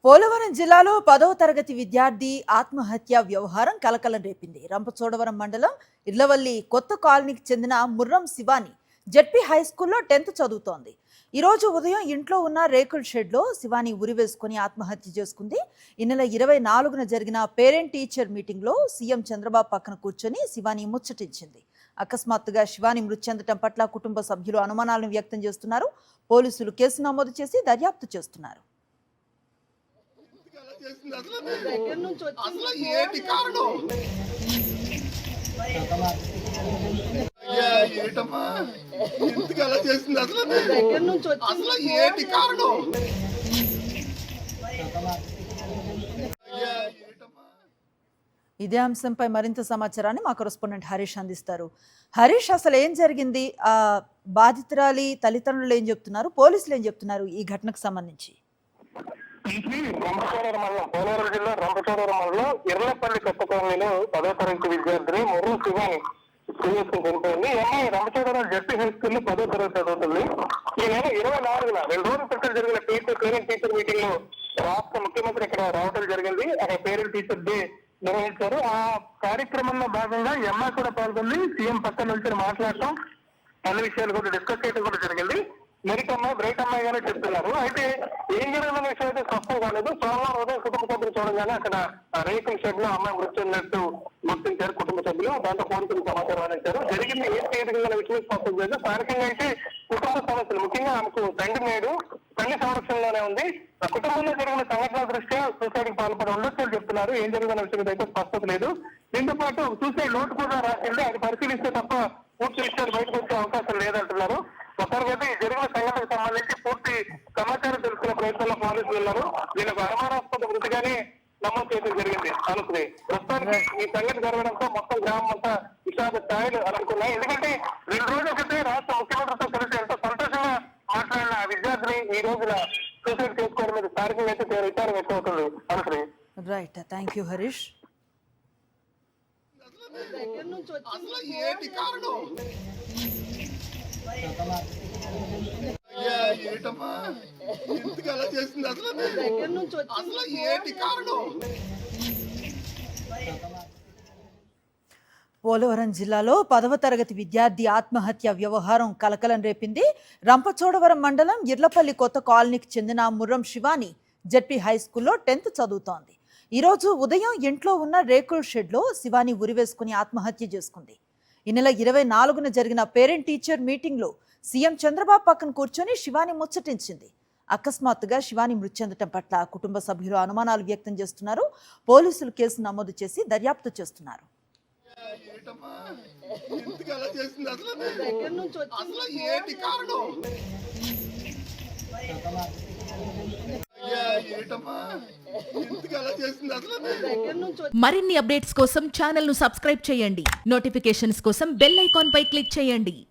పోలవరం జిల్లాలో 10వ తరగతి విద్యార్థి ఆత్మహత్య వ్యవహారం కలకలం రేపింది. రంపచోడవరం మండలం ఇర్లవల్లి కొత్త కాలనీకి చెందిన ముర్రం శివాని జెడ్పీ హై స్కూల్లో 10th చదువుతోంది. ఈ రోజు ఉదయం ఇంట్లో ఉన్న రేకుల షెడ్లో శివాని ఉరివేసుకుని ఆత్మహత్య చేసుకుంది. ఈ నెల 24న జరిగిన పేరెంట్ టీచర్ మీటింగ్లో సీఎం చంద్రబాబు పక్కన కూర్చొని శివాని ముచ్చటించింది. అకస్మాత్తుగా శివాని మృతి చెందడం పట్ల కుటుంబ సభ్యులు అనుమానాలను వ్యక్తం చేస్తున్నారు. పోలీసులు కేసు నమోదు చేసి దర్యాప్తు చేస్తున్నారు. అసలు ఏంటి కారణం? ఏంటమ్మా ఇంటికి ఎలా చేసింది? అసలు ఏంటి కారణం? ఇదే అంశంపై మరింత సమాచారాన్ని మా కరెస్పాండెంట్ హరీష్ అందిస్తారు. హరీష్, అసలు ఏం జరిగింది? బాధితురాలి తల్లిదండ్రులు ఏం చెప్తున్నారు, పోలీసులు ఏం చెప్తున్నారు ఈ ఘటనకు సంబంధించి? రంపచోడవరం మండలం, పోలవరం జిల్లా రంపచోడవరం మండలం ఇర్లపల్లి కొత్త కాలనీలో 10వ తరగతి విద్యార్థిని ముర్రం శివాని ఉరివేసుకుని చనిపోయింది. ఈ అమ్మాయి రంపచోడవరం జెడ్పీ హై స్కూల్లో 10వ తరగతి చదువుతుంది. ఈ నెల 24న 2 రోజుల క్రితం జరిగిన పేరెంట్ టీచర్ మీటింగ్ లో రాష్ట్ర ముఖ్యమంత్రి ఇక్కడ రావడం జరిగింది. అక్కడ పేరెంట్ టీచర్ డే నిర్వహించారు. ఆ కార్యక్రమంలో భాగంగా ఈ అమ్మాయి కూడా పాల్గొంది. సీఎం పక్కన నుంచి మాట్లాడటం, అన్ని విషయాలు కూడా డిస్కస్ చేయడం కూడా జరిగింది. మెరిట్ అమ్మాయి, బ్రైట్ అమ్మాయిగానే చెప్తున్నారు. అయితే ఏం జరిగిన విషయం అయితే స్పష్టం కాలేదు. సోమవారం ఉదయం కుటుంబ సభ్యులు చూడగానే అక్కడ రేకుల షెడ్ లో అమ్మాయి మృతి చెందినట్టు గుర్తించారు కుటుంబ సభ్యులు. దాంట్లో పోలీసులు సమాచారం అందించారు. జరిగింది ఏం చేయగల విషయం స్పష్టం చేయలేదు. స్థానికంగా అయితే కుటుంబ సమస్యలు, ముఖ్యంగా ఆమెకు తండ్రి నేడు తల్లి సంరక్షణలోనే ఉంది. కుటుంబంలో జరిగిన సంఘటన దృష్ట్యా సూసైడ్ కి పాల్పడి ఉండొచ్చు చెప్తున్నారు. ఏం జరిగిన విషయం అయితే స్పష్టత లేదు. దీంతో పాటు సూసైడ్ నోటు కూడా రాసింది. అది పరిశీలిస్తే తప్ప పూర్తి విషయాలు బయటకు వచ్చే అవకాశం లేదంటున్నారు. ఒకరికైతే జరిగిన సంఘటనకు సంబంధించి పూర్తి సమాచారం తెలుసుకున్న ప్రయత్నంలో పోలీసులు ఉన్నారు. దీనికి అనుమానాస్పద మృతిగానే నమోదు చేయడం జరిగింది. అనుకుని ప్రస్తుతానికి ఈ సంఘటన జరగడంతో మొత్తం గ్రామం అంతా విషాద స్థాయిలు అనుకున్నాయి. ఎందుకంటే 2 రోజుల క్రితం రాష్ట్ర ముఖ్యమంత్రితో కలిసి ఎంతో సంతోషంగా మాట్లాడిన విద్యార్థిని ఈ రోజున సూసైడ్ చేసుకోవడం మీద స్థానికంగా అయితే విచారం వ్యక్తం అవుతుంది. అనుకుని రైట్, థ్యాంక్ యూ హరీష్. అసలు ఏంటి కారణం? ఏంటమ్మా ఇంటికి ఎలా చేసింది? అసలు ఏంటి కారణం? పోలవరం జిల్లాలో 10వ తరగతి విద్యార్థి ఆత్మహత్య వ్యవహారం కలకలం రేపింది. రంపచోడవరం మండలం ఇర్లపల్లి కొత్త కాలనీకి చెందిన ముర్రం శివాని జెడ్పీ హై స్కూల్లో 10th చదువుతోంది. ఈరోజు ఉదయం ఇంట్లో ఉన్న రేకుల షెడ్లో శివాని ఉరివేసుకుని ఆత్మహత్య చేసుకుంది. ఈ నెల 24న జరిగిన పేరెంట్ టీచర్ మీటింగ్లో సీఎం చంద్రబాబు పక్కన కూర్చొని శివాని ముచ్చటించింది. అకస్మాత్తుగా శివాని మృతి చెందడం పట్ల కుటుంబ సభ్యులు అనుమానాలు వ్యక్తం చేస్తున్నారు. పోలీసులు కేసు నమోదు చేసి దర్యాప్తు చేస్తున్నారు. ఏంటమ్మా ఇంటికి ఎలా చేసింది? అసలు ఏంటి కారణం? ఏంటమ్మా ఇంటికి ఎలా చేసింది? మరిన్ని అప్డేట్స్ కోసం ఛానల్ ను సబ్స్క్రైబ్ చేయండి. నోటిఫికేషన్స్ కోసం బెల్ ఐకాన్ పై క్లిక్ చేయండి.